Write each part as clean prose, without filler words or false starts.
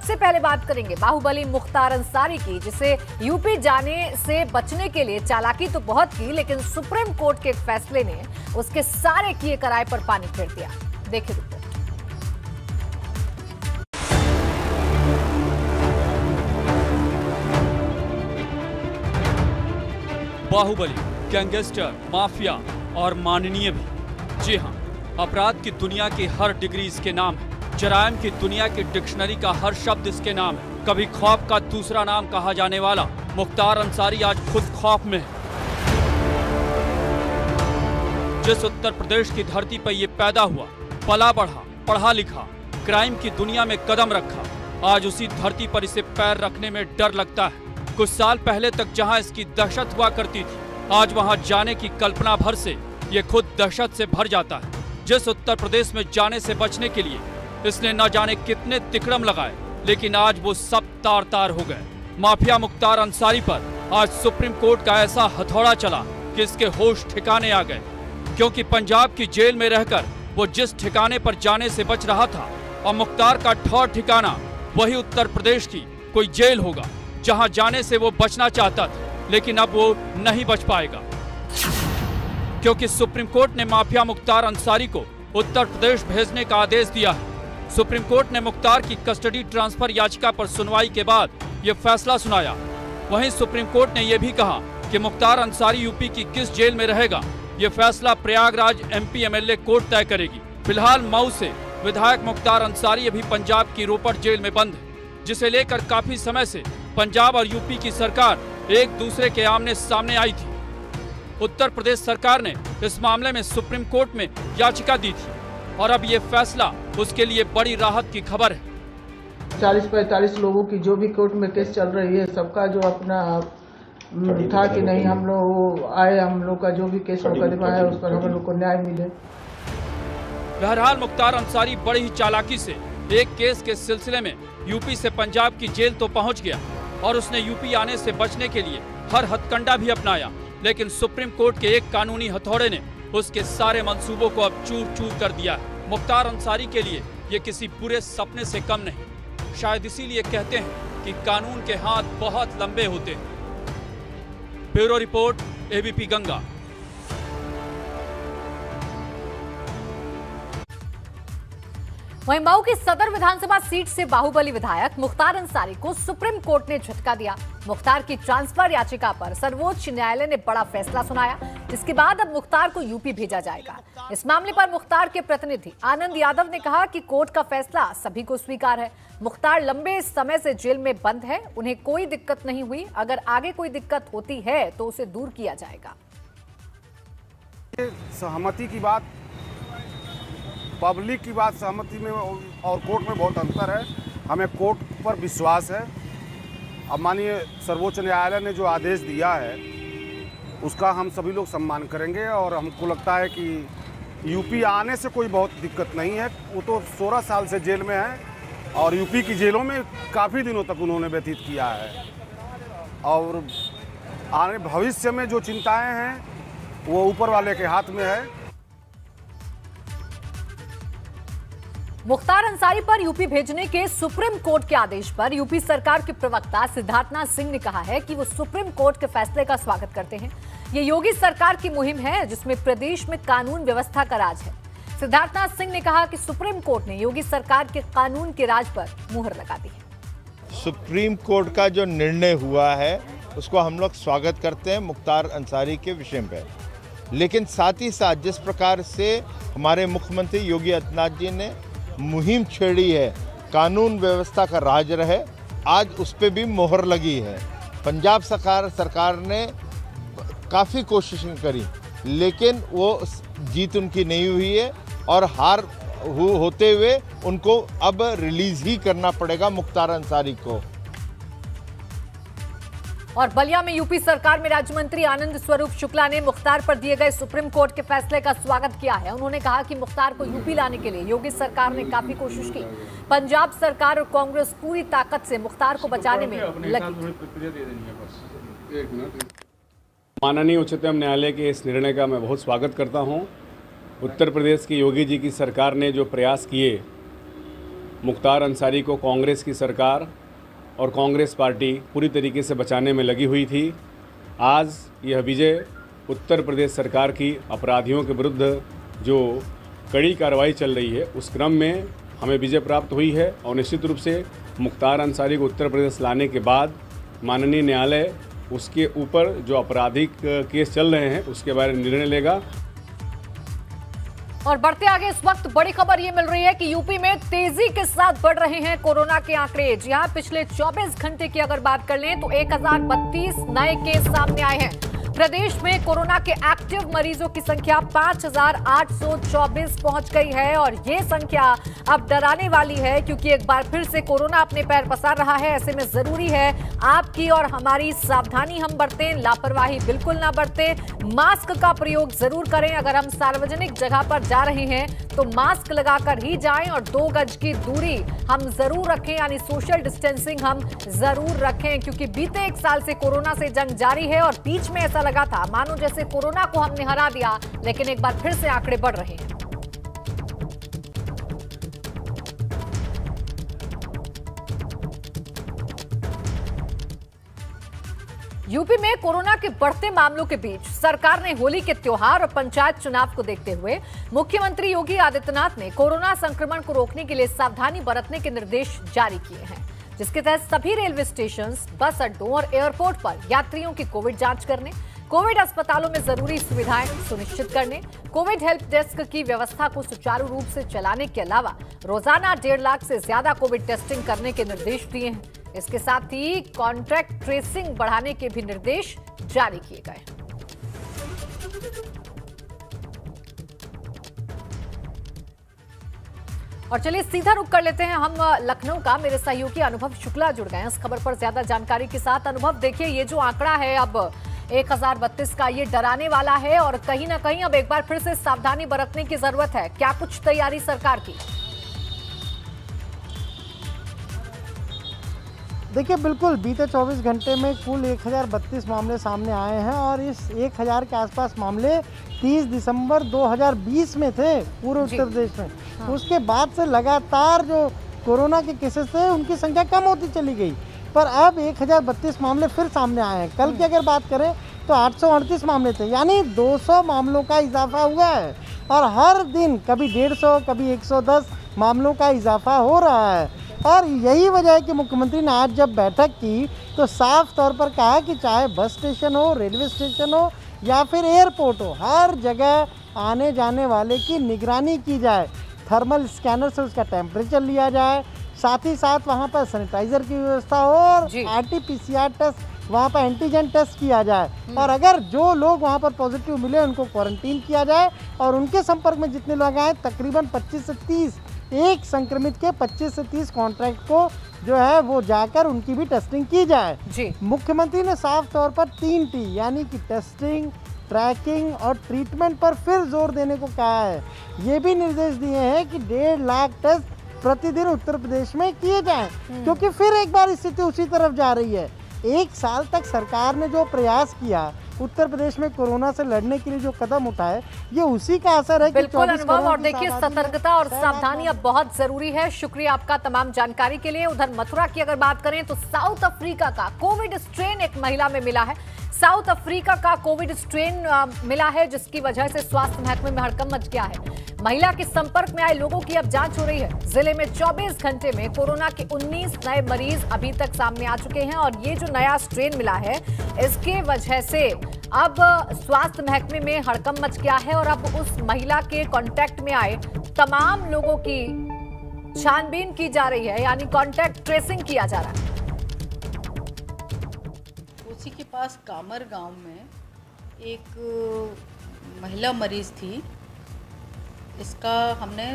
सबसे पहले बात करेंगे बाहुबली मुख्तार अंसारी की, जिसे यूपी जाने से बचने के लिए चालाकी तो बहुत की, लेकिन सुप्रीम कोर्ट के एक फैसले ने उसके सारे किए कराए पर पानी फेर दिया। देखिए रिपोर्ट। बाहुबली, गैंगस्टर, माफिया और माननीय भी। जी हाँ, अपराध की दुनिया की हर डिग्री इसके नाम है। जराइम की दुनिया की डिक्शनरी का हर शब्द इसके नाम है। कभी खौफ का दूसरा नाम कहा जाने वाला मुख्तार अंसारी आज खुद खौफ में है। जिस उत्तर प्रदेश की धरती पर ये पैदा हुआ, पला बढ़ा, पढ़ा लिखा, क्राइम की दुनिया में कदम रखा, आज उसी धरती पर इसे पैर रखने में डर लगता है। कुछ साल पहले तक जहां इसकी दहशत हुआ करती थी, आज वहां जाने की कल्पना भर से ये खुद दहशत से भर जाता है। जिस उत्तर प्रदेश में जाने से बचने के लिए इसने न जाने कितने तिकड़म लगाए, लेकिन आज वो सब तार तार हो गए। माफिया मुख्तार अंसारी पर आज सुप्रीम कोर्ट का ऐसा हथौड़ा चला कि इसके होश ठिकाने आ गए, क्योंकि पंजाब की जेल में रहकर वो जिस ठिकाने पर जाने से बच रहा था, और मुख्तार का ठौर ठिकाना वही उत्तर प्रदेश की कोई जेल होगा जहां जाने से वो बचना चाहता था, लेकिन अब वो नहीं बच पाएगा, क्योंकि सुप्रीम कोर्ट ने माफिया मुख्तार अंसारी को उत्तर प्रदेश भेजने का आदेश दिया है। सुप्रीम कोर्ट ने मुख्तार की कस्टडी ट्रांसफर याचिका पर सुनवाई के बाद ये फैसला सुनाया। वहीं सुप्रीम कोर्ट ने यह भी कहा कि मुख्तार अंसारी यूपी की किस जेल में रहेगा, ये फैसला प्रयागराज एमपी एमएलए कोर्ट तय करेगी। फिलहाल मऊ से विधायक मुख्तार अंसारी अभी पंजाब की रोपड़ जेल में बंद है, जिसे लेकर काफी समय से पंजाब और यूपी की सरकार एक दूसरे के आमने सामने आई थी। उत्तर प्रदेश सरकार ने इस मामले में सुप्रीम कोर्ट में याचिका दी थी, और अब ये फैसला उसके लिए बड़ी राहत की खबर है। 40-45 लोगों की जो भी कोर्ट में केस चल रही है, सबका जो अपना था कि नहीं हम लोग आए, हम लोग का जो भी केस मुकदमा है उस पर हम लोग को न्याय मिले। बहरहाल मुख्तार अंसारी बड़ी ही चालाकी से एक केस के सिलसिले में यूपी से पंजाब की जेल तो पहुंच गया, और उसने यूपी आने से बचने के लिए हर हथकंडा भी अपनाया, लेकिन सुप्रीम कोर्ट के एक कानूनी हथौड़े ने उसके सारे मंसूबों को अब चूर चूर कर दिया है। मुख्तार अंसारी के लिए ये किसी बुरे सपने से कम नहीं। शायद इसीलिए कहते हैं कि कानून के हाथ बहुत लंबे होते हैं। Bureau report, ABP Ganga. वहीं मऊ की सदर विधानसभा सीट से बाहुबली विधायक मुख्तार अंसारी को सुप्रीम कोर्ट ने झटका दिया। मुख्तार की ट्रांसफर याचिका पर सर्वोच्च न्यायालय ने बड़ा फैसला सुनाया। इसके बाद अब मुख्तार को यूपी भेजा जाएगा। इस मामले पर मुख्तार के प्रतिनिधि आनंद यादव ने कहा कि कोर्ट का फैसला सभी को स्वीकार है। मुख्तार लंबे समय से जेल में बंद है, उन्हें कोई दिक्कत नहीं हुई। अगर आगे कोई दिक्कत होती है तो उसे दूर किया जाएगा। सहमति की बात, पब्लिक की बात सहमति में और कोर्ट में बहुत अंतर है। हमें कोर्ट पर विश्वास है। अब मानिए सर्वोच्च न्यायालय ने जो आदेश दिया है उसका हम सभी लोग सम्मान करेंगे, और हमको लगता है कि यूपी आने से कोई बहुत दिक्कत नहीं है। वो तो 16 साल से जेल में है, और यूपी की जेलों में काफ़ी दिनों तक उन्होंने व्यतीत किया है, और आने भविष्य में जो चिंताएं हैं वो ऊपर वाले के हाथ में है। मुख्तार अंसारी पर यूपी भेजने के सुप्रीम कोर्ट के आदेश पर यूपी सरकार के प्रवक्ता सिद्धार्थनाथ सिंह ने कहा है कि वो सुप्रीम कोर्ट के फैसले का स्वागत करते हैं। ये योगी सरकार की मुहिम है जिसमें प्रदेश में कानून व्यवस्था का राज है। सिद्धार्थनाथ सिंह ने कहा कि सुप्रीम कोर्ट ने योगी सरकार के कानून के राज पर मुहर लगा दी है। सुप्रीम कोर्ट का जो निर्णय हुआ है उसको हम लोग स्वागत करते हैं मुख्तार अंसारी के विषय में, लेकिन साथ ही साथ जिस प्रकार से हमारे मुख्यमंत्री योगी आदित्यनाथ जी ने मुहिम छेड़ी है कानून व्यवस्था का राज रहे, आज उस पर भी मोहर लगी है। पंजाब सरकार ने काफ़ी कोशिशें करी, लेकिन वो जीत उनकी नहीं हुई है, और हार होते हुए उनको अब रिलीज ही करना पड़ेगा मुख्तार अंसारी को। और बलिया में यूपी सरकार में राज्य मंत्री आनंद स्वरूप शुक्ला ने मुख्तार पर दिए गए सुप्रीम कोर्ट के फैसले का स्वागत किया है। उन्होंने कहा कि मुख्तार को यूपी लाने के लिए योगी सरकार ने काफी कोशिश की। पंजाब सरकार और कांग्रेस पूरी ताकत से मुख्तार को बचाने में लगी। माननीय उच्चतम न्यायालय के इस निर्णय का मैं बहुत स्वागत करता हूं। उत्तर प्रदेश की योगी जी की सरकार ने जो प्रयास किए मुख्तार अंसारी को कांग्रेस की सरकार और कांग्रेस पार्टी पूरी तरीके से बचाने में लगी हुई थी। आज यह विजय उत्तर प्रदेश सरकार की अपराधियों के विरुद्ध जो कड़ी कार्रवाई चल रही है उस क्रम में हमें विजय प्राप्त हुई है और निश्चित रूप से मुख्तार अंसारी को उत्तर प्रदेश लाने के बाद माननीय न्यायालय उसके ऊपर जो आपराधिक केस चल रहे हैं उसके बारे में निर्णय लेगा। और बढ़ते आगे इस वक्त बड़ी खबर ये मिल रही है कि यूपी में तेजी के साथ बढ़ रहे हैं कोरोना के आंकड़े। जी हां, पिछले 24 घंटे की अगर बात कर लें तो 1032 नए केस सामने आए हैं। प्रदेश में कोरोना के एक्टिव मरीजों की संख्या 5824 पहुंच गई है और ये संख्या अब डराने वाली है, क्योंकि एक बार फिर से कोरोना अपने पैर पसार रहा है। ऐसे में जरूरी है आपकी और हमारी सावधानी हम बरतें, लापरवाही बिल्कुल ना बरतें। मास्क का प्रयोग जरूर करें। अगर हम सार्वजनिक जगह पर जा रहे हैं तो मास्क लगाकर ही जाएं और 2 गज की दूरी हम जरूर रखें, यानी सोशल डिस्टेंसिंग हम जरूर रखें, क्योंकि बीते 1 साल से कोरोना से जंग जारी है और बीच में ऐसा लगा था मानो जैसे कोरोना को हमने हरा दिया, लेकिन एक बार फिर से आंकड़े बढ़ रहे हैं। यूपी में कोरोना के बढ़ते मामलों के बीच सरकार ने होली के त्योहार और पंचायत चुनाव को देखते हुए मुख्यमंत्री योगी आदित्यनाथ ने कोरोना संक्रमण को रोकने के लिए सावधानी बरतने के निर्देश जारी किए हैं, जिसके तहत सभी रेलवे स्टेशन, बस अड्डों और एयरपोर्ट पर यात्रियों की कोविड जांच करने, कोविड अस्पतालों में जरूरी सुविधाएं सुनिश्चित करने, कोविड हेल्प डेस्क की व्यवस्था को सुचारू रूप से चलाने के अलावा रोजाना 1.5 लाख से ज्यादा कोविड टेस्टिंग करने के निर्देश दिए हैं। इसके साथ ही कॉन्ट्रैक्ट ट्रेसिंग बढ़ाने के भी निर्देश जारी किए गए। और चलिए सीधा रुख कर लेते हैं हम लखनऊ का। मेरे सहयोगी अनुभव शुक्ला जुड़ गए हैं इस खबर पर ज्यादा जानकारी के साथ। अनुभव, देखिए ये जो आंकड़ा है अब 1032 का, ये डराने वाला है और कहीं ना कहीं अब एक बार फिर से सावधानी बरतने की जरूरत है। क्या कुछ तैयारी सरकार की? देखिए, बिल्कुल बीते 24 घंटे में कुल 1032 मामले सामने आए हैं और इस 1000 के आसपास मामले 30 दिसंबर 2020 में थे पूरे उत्तर प्रदेश में। हाँ। उसके बाद से लगातार जो कोरोना के केसेस थे उनकी संख्या कम होती चली गई, पर अब 1032 मामले फिर सामने आए हैं। कल की अगर बात करें तो 838 मामले थे, यानी 200 मामलों का इजाफा हुआ है और हर दिन कभी 150 कभी 110 मामलों का इजाफा हो रहा है। और यही वजह है कि मुख्यमंत्री ने आज जब बैठक की तो साफ तौर पर कहा कि चाहे बस स्टेशन हो, रेलवे स्टेशन हो या फिर एयरपोर्ट हो, हर जगह आने जाने वाले की निगरानी की जाए, थर्मल स्कैनर से उसका टेम्परेचर लिया जाए, साथ ही साथ वहाँ पर सैनिटाइजर की व्यवस्था हो और RT-PCR टेस्ट, वहाँ पर एंटीजन टेस्ट किया जाए और अगर जो लोग वहाँ पर पॉजिटिव मिले उनको क्वारंटीन किया जाए और उनके संपर्क में जितने लोग आए तकरीबन 25 से 30 एक संक्रमित के 25 से 30 कॉन्ट्रैक्ट को जो है वो जाकर उनकी भी टेस्टिंग की जाए। जी मुख्यमंत्री ने साफ तौर पर 3T यानी कि टेस्टिंग, ट्रैकिंग और ट्रीटमेंट पर फिर जोर देने को कहा है। ये भी निर्देश दिए हैं कि 1.5 लाख टेस्ट प्रतिदिन उत्तर प्रदेश में किए जाएं, क्योंकि फिर एक बार स्थिति उसी तरफ जा रही है। 1 साल तक सरकार ने जो प्रयास किया उत्तर प्रदेश में कोरोना से लड़ने के लिए, जो कदम उठाए, ये उसी का असर है। बिल्कुल अनुभव, और देखिए सतर्कता और सावधानी अब बहुत जरूरी है। शुक्रिया आपका तमाम जानकारी के लिए। उधर मथुरा की अगर बात करें तो साउथ अफ्रीका का कोविड स्ट्रेन एक महिला में मिला है। साउथ अफ्रीका का कोविड स्ट्रेन मिला है, जिसकी वजह से स्वास्थ्य महकमे में हड़कंप मच गया है। महिला के संपर्क में आए लोगों की अब जांच हो रही है। जिले में 24 घंटे में कोरोना के 19 नए मरीज अभी तक सामने आ चुके हैं और ये जो नया स्ट्रेन मिला है इसके वजह से अब स्वास्थ्य महकमे में हड़कंप मच गया है और अब उस महिला के कांटेक्ट में आए तमाम लोगों की छानबीन की जा रही है, यानी कांटेक्ट ट्रेसिंग किया जा रहा है। उसी के पास कामर गांव में एक महिला मरीज थी। इसका हमने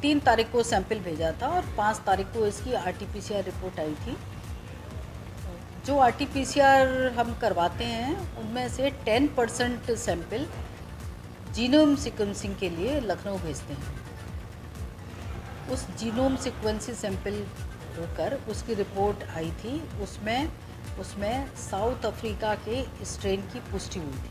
3 तारीख को सैंपल भेजा था और 5 तारीख को इसकी RT-PCR रिपोर्ट आई थी। जो RT-PCR हम करवाते हैं उनमें से 10% सैंपल जीनोम सीक्वेंसिंग के लिए लखनऊ भेजते हैं। उस जीनोम सीक्वेंसिंग सैंपल होकर उसकी रिपोर्ट आई थी, उसमें साउथ अफ्रीका के स्ट्रेन की पुष्टि हुई थी।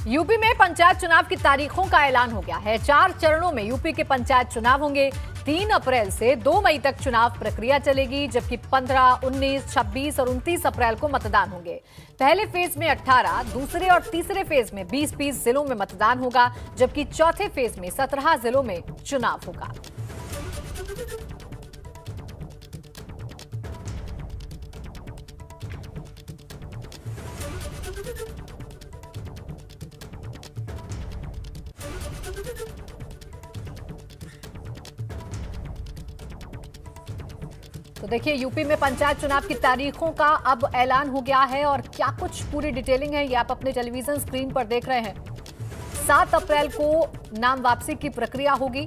यूपी में पंचायत चुनाव की तारीखों का ऐलान हो गया है। 4 चरणों में यूपी के पंचायत चुनाव होंगे। 3 अप्रैल से 2 मई तक चुनाव प्रक्रिया चलेगी, जबकि 15, 19, 26 और 29 अप्रैल को मतदान होंगे। पहले फेज में 18, दूसरे और तीसरे फेज में 20-20 जिलों में मतदान होगा, जबकि चौथे फेज में 17 जिलों में चुनाव होगा। तो देखिए, यूपी में पंचायत चुनाव की तारीखों का अब ऐलान हो गया है और क्या कुछ पूरी डिटेलिंग है ये आप अपने टेलीविजन स्क्रीन पर देख रहे हैं। 7 अप्रैल को नाम वापसी की प्रक्रिया होगी।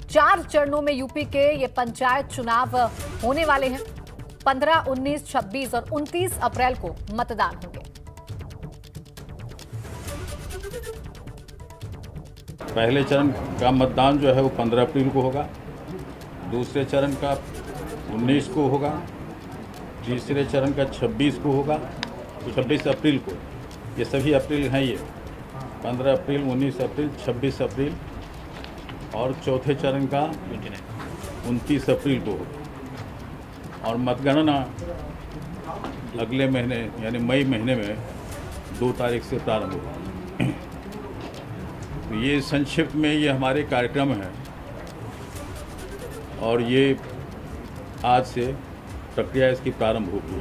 4 चरणों में यूपी के ये पंचायत चुनाव होने वाले हैं। 15, 19, 26 और 29 अप्रैल को मतदान होंगे। पहले चरण का मतदान जो है वो 15 अप्रैल को होगा, दूसरे चरण का 19 को होगा, तीसरे चरण का 26 को होगा, तो 26 अप्रैल को। ये सभी अप्रैल हैं, ये 15 अप्रैल, 19 अप्रैल, 26 अप्रैल और चौथे चरण का 29 अप्रैल को होगा। और मतगणना अगले महीने यानी मई महीने में 2 तारीख से प्रारंभ होगा। तो ये संक्षिप्त में ये हमारे कार्यक्रम हैं और ये आज से प्रक्रिया इसकी प्रारंभ होगी।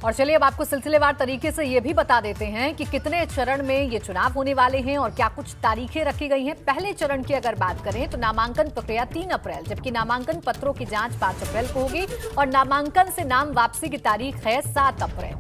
और चलिए अब आपको सिलसिलेवार तरीके से ये भी बता देते हैं कि कितने चरण में ये चुनाव होने वाले हैं और क्या कुछ तारीखें रखी गई हैं। पहले चरण की अगर बात करें तो नामांकन प्रक्रिया 3 अप्रैल, जबकि नामांकन पत्रों की जांच 5 अप्रैल को होगी और नामांकन से नाम वापसी की तारीख है 7 अप्रैल।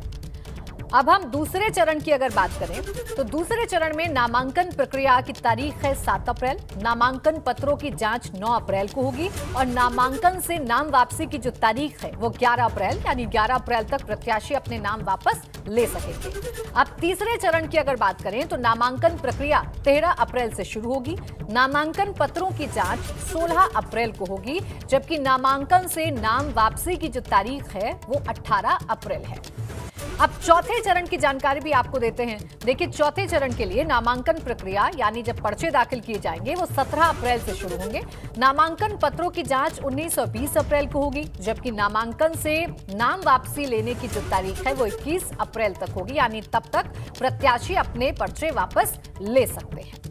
अब हम दूसरे चरण की अगर बात करें तो दूसरे चरण में नामांकन प्रक्रिया की तारीख है 7 अप्रैल, नामांकन पत्रों की जांच 9 अप्रैल को होगी और नामांकन से नाम वापसी की जो तारीख है वो 11 अप्रैल, यानी 11 अप्रैल तक प्रत्याशी अपने नाम वापस ले सकेंगे। अब तीसरे चरण की अगर बात करें तो नामांकन प्रक्रिया 13 अप्रैल से शुरू होगी, नामांकन पत्रों की जांच 16 अप्रैल को होगी, जबकि नामांकन से नाम वापसी की जो तारीख है वो 18 अप्रैल है। अब चौथे चरण की जानकारी भी आपको देते हैं। देखिए, चौथे चरण के लिए नामांकन प्रक्रिया यानी जब पर्चे दाखिल किए जाएंगे वो 17 अप्रैल से शुरू होंगे, नामांकन पत्रों की जांच 19 और 20 अप्रैल को होगी, जबकि नामांकन से नाम वापसी लेने की जो तारीख है वो 21 अप्रैल तक होगी, यानी तब तक प्रत्याशी अपने पर्चे वापस ले सकते हैं।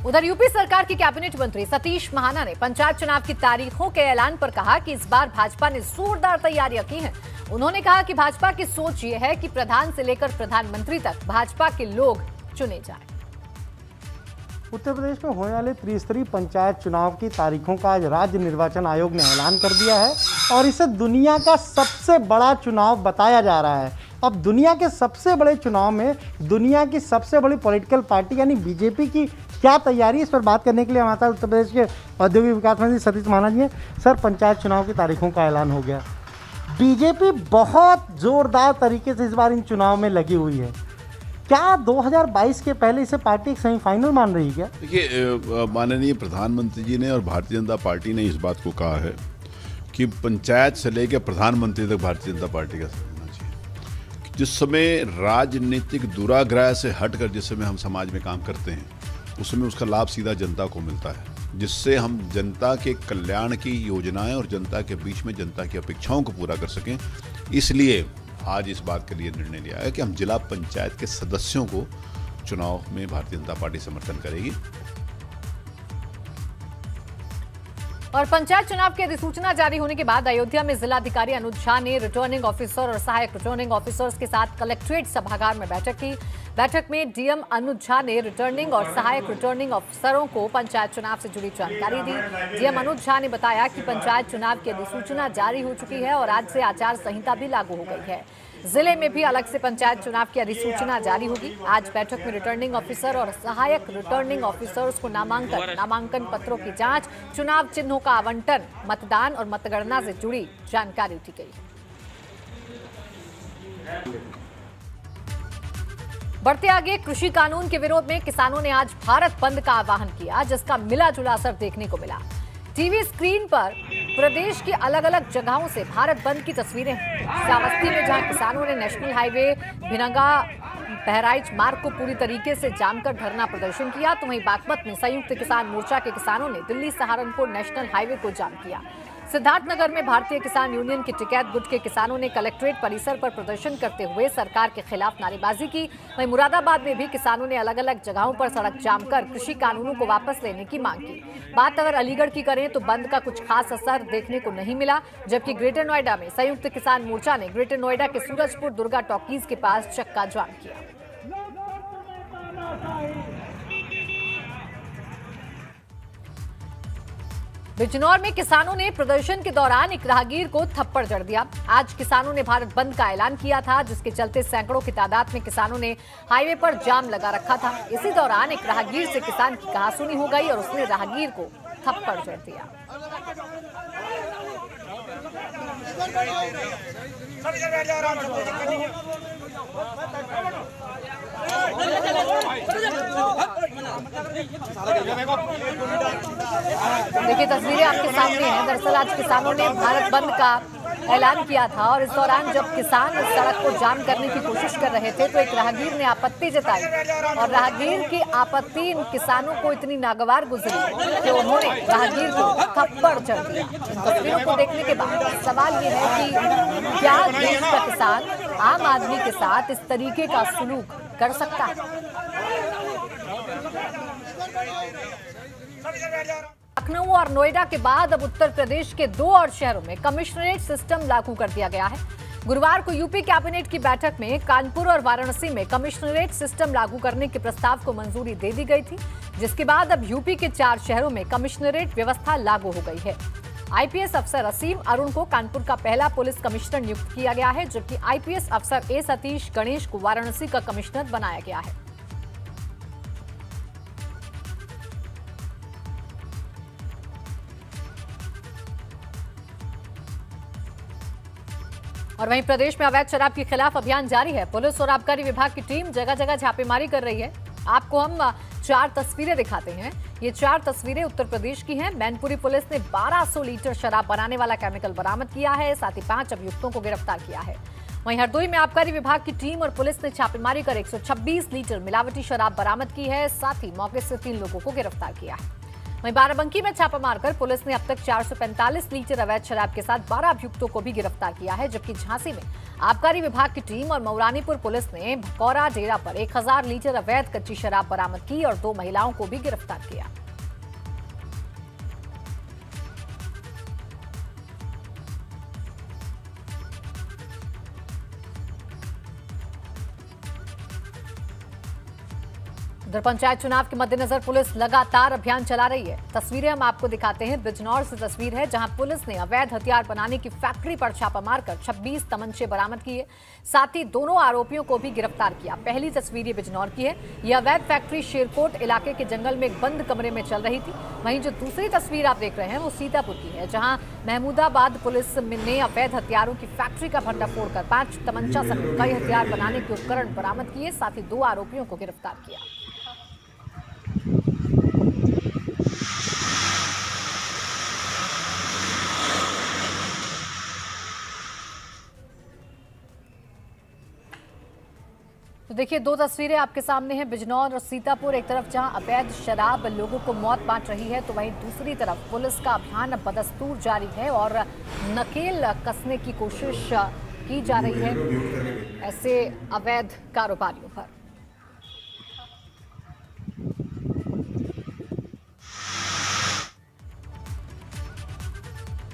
उधर यूपी सरकार की कैबिनेट मंत्री सतीश महाना ने पंचायत चुनाव की तारीखों के ऐलान पर कहा कि इस बार भाजपा ने जोरदार तैयारियां की हैं। उन्होंने कहा कि भाजपा की सोच ये है कि प्रधान से लेकर प्रधानमंत्री तक भाजपा के लोग चुने जाएं। उत्तर प्रदेश में होने वाले त्रिस्तरीय पंचायत चुनाव की तारीखों का आज राज्य निर्वाचन आयोग ने ऐलान कर दिया है और इसे दुनिया का सबसे बड़ा चुनाव बताया जा रहा है। अब दुनिया के सबसे बड़े चुनाव में दुनिया की सबसे बड़ी पॉलिटिकल पार्टी यानी बीजेपी की क्या तैयारी, इस पर बात करने के लिए हमारे साथ उत्तर प्रदेश के औद्योगिक विकास मंत्री सतीश महाना जी हैं। सर, पंचायत चुनाव की तारीखों का ऐलान हो गया, बीजेपी बहुत जोरदार तरीके से इस बार इन चुनाव में लगी हुई है। क्या 2022 के पहले इसे पार्टी एक सेमीफाइनल मान रही है क्या? देखिए, माननीय प्रधानमंत्री जी ने और भारतीय जनता पार्टी ने इस बात को कहा है कि पंचायत से लेकर प्रधानमंत्री तक भारतीय जनता पार्टी का होना चाहिए। जिस समय राजनीतिक दुराग्रह से हटकर जिस समय हम समाज में काम करते हैं उस समय उसका लाभ सीधा जनता को मिलता है, जिससे हम जनता के कल्याण की योजनाएं और जनता के बीच में जनता की अपेक्षाओं को पूरा कर सकें। इसलिए आज इस बात के लिए निर्णय लिया है कि हम जिला पंचायत के सदस्यों को चुनाव में भारतीय जनता पार्टी समर्थन करेगी। और पंचायत चुनाव की अधिसूचना जारी होने के बाद अयोध्या में जिलाधिकारी अनुज झा ने रिटर्निंग ऑफिसर और सहायक रिटर्निंग ऑफिसर्स के साथ कलेक्ट्रेट सभागार में बैठक की। बैठक में डीएम अनुज झा ने रिटर्निंग और सहायक रिटर्निंग ऑफिसरों को पंचायत चुनाव से जुड़ी जानकारी दी। डीएम अनुज झा ने बताया कि पंचायत चुनाव की अधिसूचना जारी हो चुकी है और आज से आचार संहिता भी लागू हो गई है। जिले में भी अलग से पंचायत चुनाव की अधिसूचना जारी होगी। आज बैठक में रिटर्निंग ऑफिसर और सहायक रिटर्निंग ऑफिसर्स को नामांकन पत्रों की जांच, चुनाव चिन्हों का आवंटन, मतदान और मतगणना से जुड़ी जानकारी दी गई। बढ़ते आगे, कृषि कानून के विरोध में किसानों ने आज भारत बंद का आह्वान किया, जिसका मिला जुला असर देखने को मिला। टीवी स्क्रीन पर प्रदेश की अलग अलग जगहों से भारत बंद की तस्वीरें हैं। श्रावस्ती में जहां किसानों ने नेशनल हाईवे भिनगा बहराइच मार्ग को पूरी तरीके से जाम कर धरना प्रदर्शन किया, तो वहीं बागपत में संयुक्त किसान मोर्चा के किसानों ने दिल्ली सहारनपुर नेशनल हाईवे को जाम किया। सिद्धार्थनगर में भारतीय किसान यूनियन के टिकैत गुट के किसानों ने कलेक्ट्रेट परिसर पर प्रदर्शन करते हुए सरकार के खिलाफ नारेबाजी की। वहीं मुरादाबाद में भी किसानों ने अलग अलग जगहों पर सड़क जाम कर कृषि कानूनों को वापस लेने की मांग की। बात अगर अलीगढ़ की करें तो बंद का कुछ खास असर देखने को नहीं मिला, जबकि ग्रेटर नोएडा में संयुक्त किसान मोर्चा ने ग्रेटर नोएडा के सूरजपुर दुर्गा टॉकीज के पास चक्का जाम किया। बिजनौर में किसानों ने प्रदर्शन के दौरान एक राहगीर को थप्पड़ जड़ दिया। आज किसानों ने भारत बंद का ऐलान किया था, जिसके चलते सैकड़ों की तादाद में किसानों ने हाईवे पर जाम लगा रखा था। इसी दौरान एक राहगीर से किसान की कहासुनी हो गई और उसने राहगीर को थप्पड़ जड़ दिया। देखिए, तस्वीरें आपके सामने हैं। दरअसल आज किसानों ने भारत बंद का ऐलान किया था और इस दौरान जब किसान इस सड़क को जाम करने की कोशिश कर रहे थे तो एक राहगीर ने आपत्ति जताई और राहगीर की आपत्ति इन किसानों को इतनी नागवार गुजरी कि उन्होंने राहगीर को थप्पड़ जड़ दिया। इन तस्वीरों को देखने के बाद सवाल ये है कि क्या देश का किसान आम आदमी के साथ इस तरीके का सलूक कर सकता है? लखनऊ और नोएडा के बाद अब उत्तर प्रदेश के 2 और शहरों में कमिश्नरेट सिस्टम लागू कर दिया गया है। गुरुवार को यूपी कैबिनेट की बैठक में कानपुर और वाराणसी में कमिश्नरेट सिस्टम लागू करने के प्रस्ताव को मंजूरी दे दी गई थी, जिसके बाद अब यूपी के 4 शहरों में कमिश्नरेट व्यवस्था लागू हो गई है। आईपीएस अफसर असीम अरुण को कानपुर का पहला पुलिस कमिश्नर नियुक्त किया गया है, जबकि आईपीएस अफसर ए सतीश गणेश को वाराणसी का कमिश्नर बनाया गया है। और वहीं प्रदेश में अवैध शराब के खिलाफ अभियान जारी है। पुलिस और आबकारी विभाग की टीम जगह जगह छापेमारी कर रही है। आपको हम 4 तस्वीरें दिखाते हैं। ये 4 तस्वीरें उत्तर प्रदेश की हैं। मैनपुरी पुलिस ने 1200 लीटर शराब बनाने वाला केमिकल बरामद किया है, साथ ही 5 अभियुक्तों को गिरफ्तार किया है। वहीं हरदोई में आबकारी विभाग की टीम और पुलिस ने छापेमारी कर 126 लीटर मिलावटी शराब बरामद की है, साथ ही मौके से 3 लोगों को गिरफ्तार किया है। वहीं बाराबंकी में छापा मारकर पुलिस ने अब तक 445 लीटर अवैध शराब के साथ 12 अभियुक्तों को भी गिरफ्तार किया है, जबकि झांसी में आबकारी विभाग की टीम और मऊरानीपुर पुलिस ने भकौरा डेरा पर 1000 लीटर अवैध कच्ची शराब बरामद की और 2 महिलाओं को भी गिरफ्तार किया। उधर पंचायत चुनाव के मद्देनजर पुलिस लगातार अभियान चला रही है। तस्वीरें हम आपको दिखाते हैं। बिजनौर से तस्वीर है, जहां पुलिस ने अवैध हथियार बनाने की फैक्ट्री पर छापा मारकर 26 तमंचे बरामद किए, साथ ही 2 आरोपियों को भी गिरफ्तार किया। पहली तस्वीर ये बिजनौर की है। यह अवैध फैक्ट्री शेरकोट इलाके के जंगल में एक बंद कमरे में चल रही थी। वहीं जो दूसरी तस्वीर आप देख रहे हैं वो सीतापुर की है, जहां महमूदाबाद पुलिस ने अवैध हथियारों की फैक्ट्री का भंडाफोड़ कर 5 तमंचा सहित कई हथियार बनाने के उपकरण बरामद किए, साथ ही 2 आरोपियों को गिरफ्तार किया। तो देखिए, 2 तस्वीरें आपके सामने हैं। बिजनौर और सीतापुर, एक तरफ जहां अवैध शराब लोगों को मौत बांट रही है, तो वहीं दूसरी तरफ पुलिस का अभियान बदस्तूर जारी है और नकेल कसने की कोशिश की जा रही है ऐसे अवैध कारोबारियों पर।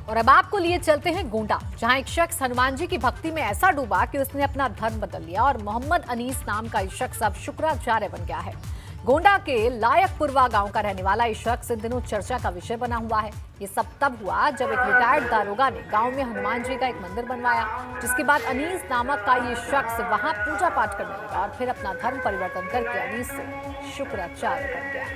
और अब आपको लिए चलते हैं गोंडा, जहां एक शख्स हनुमान जी की भक्ति में ऐसा डूबा कि उसने अपना धर्म बदल लिया और मोहम्मद अनीस नाम का ये शख्स अब शुक्राचार्य बन गया है। गोंडा के लायकपुरवा गांव का रहने वाला ये शख्स इन दिनों चर्चा का विषय बना हुआ है। ये सब तब हुआ जब एक रिटायर्ड दारोगा ने गांव में हनुमान जी का एक मंदिर बनवाया, जिसके बाद अनीस नामक का ये शख्स वहां पूजा पाठ करने लगा और फिर अपना धर्म परिवर्तन करके अनीस से शुक्राचार्य बन गया।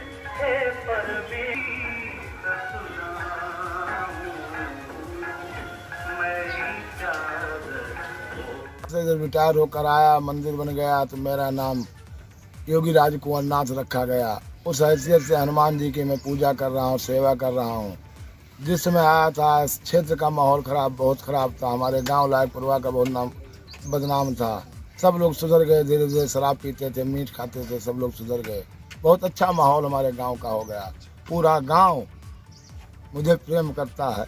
जब रिटायर होकर आया, मंदिर बन गया, तो मेरा नाम योगी राज कुंवर नाथ रखा गया। उस हैसियत से हनुमान जी की मैं पूजा कर रहा हूँ, सेवा कर रहा हूँ। जिस समय आया था क्षेत्र का माहौल खराब, बहुत ख़राब था। हमारे गांव लायकपुरवा का बहुत नाम बदनाम था। सब लोग सुधर गए, धीरे धीरे शराब पीते थे, मीट खाते थे, सब लोग सुधर गए। बहुत अच्छा माहौल हमारे गांव का हो गया। पूरा गांव मुझे प्रेम करता है।